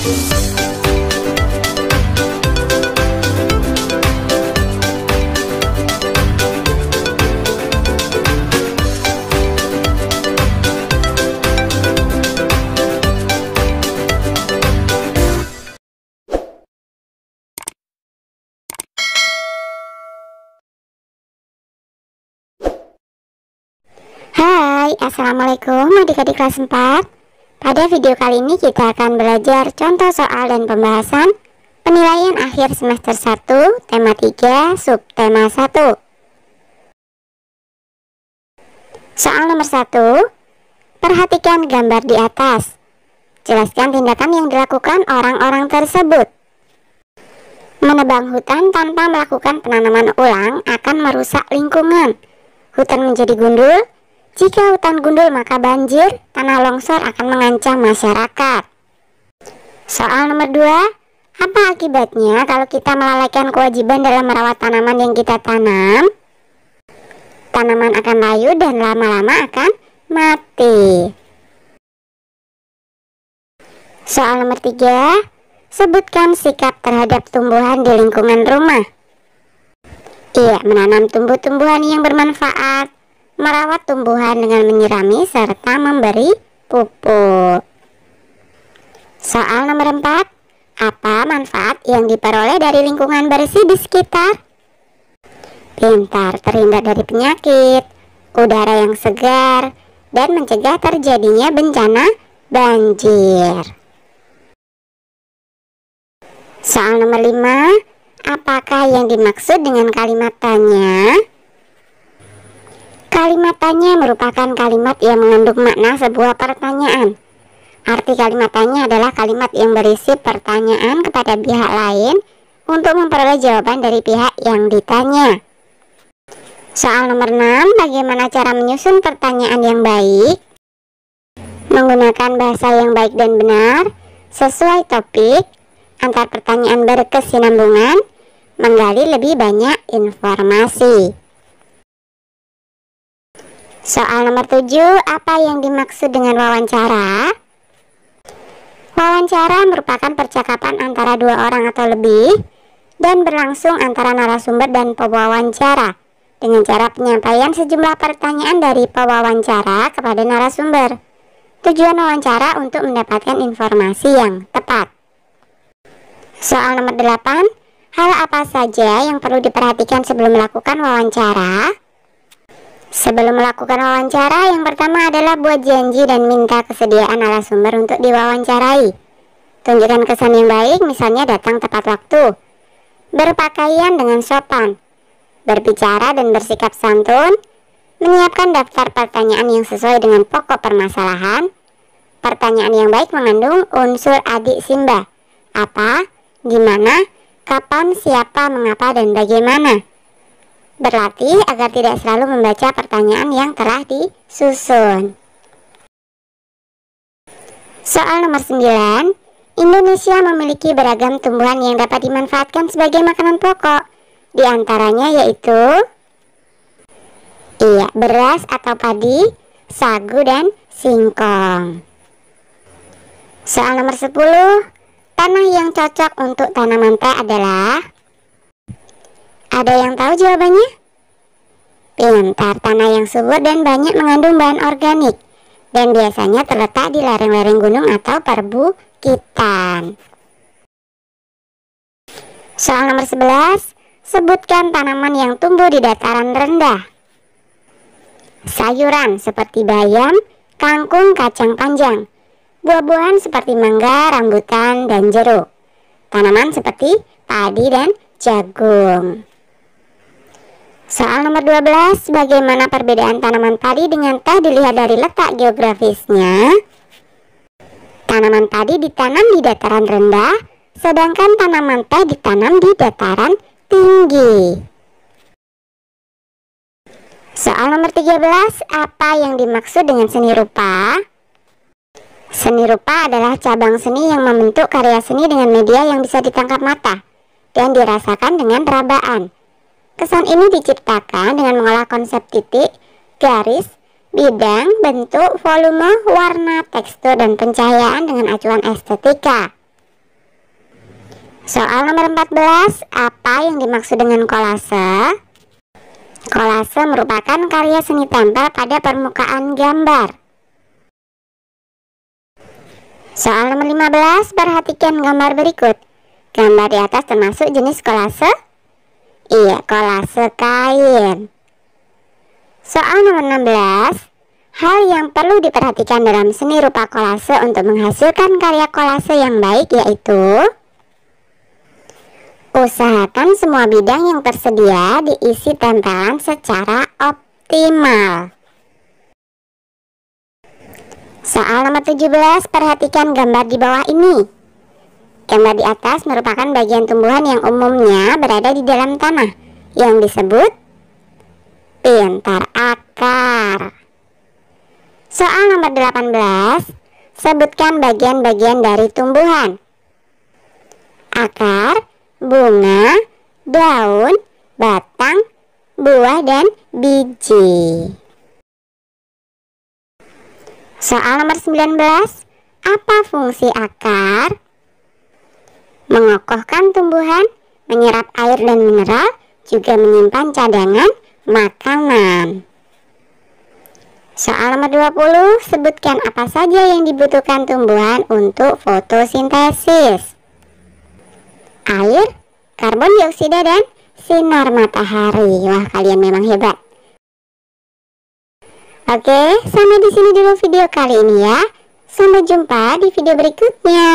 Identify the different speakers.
Speaker 1: Hai, assalamualaikum adik-adik kelas 4. Pada video kali ini kita akan belajar contoh soal dan pembahasan penilaian akhir semester 1, tema 3, subtema 1. Soal nomor 1. Perhatikan gambar di atas. Jelaskan tindakan yang dilakukan orang-orang tersebut. Menebang hutan tanpa melakukan penanaman ulang akan merusak lingkungan. Hutan menjadi gundul. Jika hutan gundul maka banjir, tanah longsor akan mengancam masyarakat. Soal nomor 2. Apa akibatnya kalau kita melalaikan kewajiban dalam merawat tanaman yang kita tanam? Tanaman akan layu dan lama-lama akan mati. Soal nomor 3. Sebutkan sikap terhadap tumbuhan di lingkungan rumah. Iya, menanam tumbuh-tumbuhan yang bermanfaat, merawat tumbuhan dengan menyirami serta memberi pupuk. Soal nomor 4. Apa manfaat yang diperoleh dari lingkungan bersih di sekitar? Pintar, terhindar dari penyakit, udara yang segar, dan mencegah terjadinya bencana banjir. Soal nomor 5. Apakah yang dimaksud dengan kalimat tanya? Kalimat tanya merupakan kalimat yang mengandung makna sebuah pertanyaan. Arti kalimat tanya adalah kalimat yang berisi pertanyaan kepada pihak lain untuk memperoleh jawaban dari pihak yang ditanya. Soal nomor 6. Bagaimana cara menyusun pertanyaan yang baik? Menggunakan bahasa yang baik dan benar, sesuai topik, antar pertanyaan berkesinambungan, menggali lebih banyak informasi. Soal nomor 7. Apa yang dimaksud dengan wawancara? Wawancara merupakan percakapan antara dua orang atau lebih dan berlangsung antara narasumber dan pewawancara dengan cara penyampaian sejumlah pertanyaan dari pewawancara kepada narasumber. Tujuan wawancara untuk mendapatkan informasi yang tepat. Soal nomor 8. Hal apa saja yang perlu diperhatikan sebelum melakukan wawancara? Sebelum melakukan wawancara, yang pertama adalah buat janji dan minta kesediaan narasumber untuk diwawancarai. Tunjukkan kesan yang baik, misalnya datang tepat waktu, berpakaian dengan sopan, berbicara dan bersikap santun, menyiapkan daftar pertanyaan yang sesuai dengan pokok permasalahan. Pertanyaan yang baik mengandung unsur adik Simba. Apa, gimana, kapan, siapa, mengapa, dan bagaimana. Berlatih agar tidak selalu membaca pertanyaan yang telah disusun. Soal nomor 9. Indonesia memiliki beragam tumbuhan yang dapat dimanfaatkan sebagai makanan pokok. Di antaranya yaitu beras atau padi, sagu, dan singkong. Soal nomor 10. Tanah yang cocok untuk tanaman teh adalah? Ada yang tahu jawabannya? Pintar, tanah yang subur dan banyak mengandung bahan organik dan biasanya terletak di lereng-lereng gunung atau perbukitan. Soal nomor 11. Sebutkan tanaman yang tumbuh di dataran rendah. Sayuran seperti bayam, kangkung, kacang panjang. Buah-buahan seperti mangga, rambutan, dan jeruk. Tanaman seperti padi dan jagung. Soal nomor 12. Bagaimana perbedaan tanaman padi dengan teh dilihat dari letak geografisnya? Tanaman padi ditanam di dataran rendah, sedangkan tanaman teh ditanam di dataran tinggi. Soal nomor 13. Apa yang dimaksud dengan seni rupa? Seni rupa adalah cabang seni yang membentuk karya seni dengan media yang bisa ditangkap mata dan dirasakan dengan rabaan. Kesan ini diciptakan dengan mengolah konsep titik, garis, bidang, bentuk, volume, warna, tekstur, dan pencahayaan dengan acuan estetika. Soal nomor 14, apa yang dimaksud dengan kolase? Kolase merupakan karya seni tempel pada permukaan gambar. Soal nomor 15, perhatikan gambar berikut. Gambar di atas termasuk jenis kolase? Iya, kolase kain. Soal nomor 16, hal yang perlu diperhatikan dalam seni rupa kolase untuk menghasilkan karya kolase yang baik yaitu: usahakan semua bidang yang tersedia diisi tempelan secara optimal. Soal nomor 17, perhatikan gambar di bawah ini. Gambar di atas merupakan bagian tumbuhan yang umumnya berada di dalam tanah, yang disebut pintar akar. Soal nomor 18, sebutkan bagian-bagian dari tumbuhan. Akar, bunga, daun, batang, buah, dan biji. Soal nomor 19, apa fungsi akar? Mengokohkan tumbuhan, menyerap air dan mineral, juga menyimpan cadangan makanan. Soal nomor 20, sebutkan apa saja yang dibutuhkan tumbuhan untuk fotosintesis. Air, karbon dioksida, dan sinar matahari. Wah, kalian memang hebat. Oke, sampai di sini dulu video kali ini ya. Sampai jumpa di video berikutnya.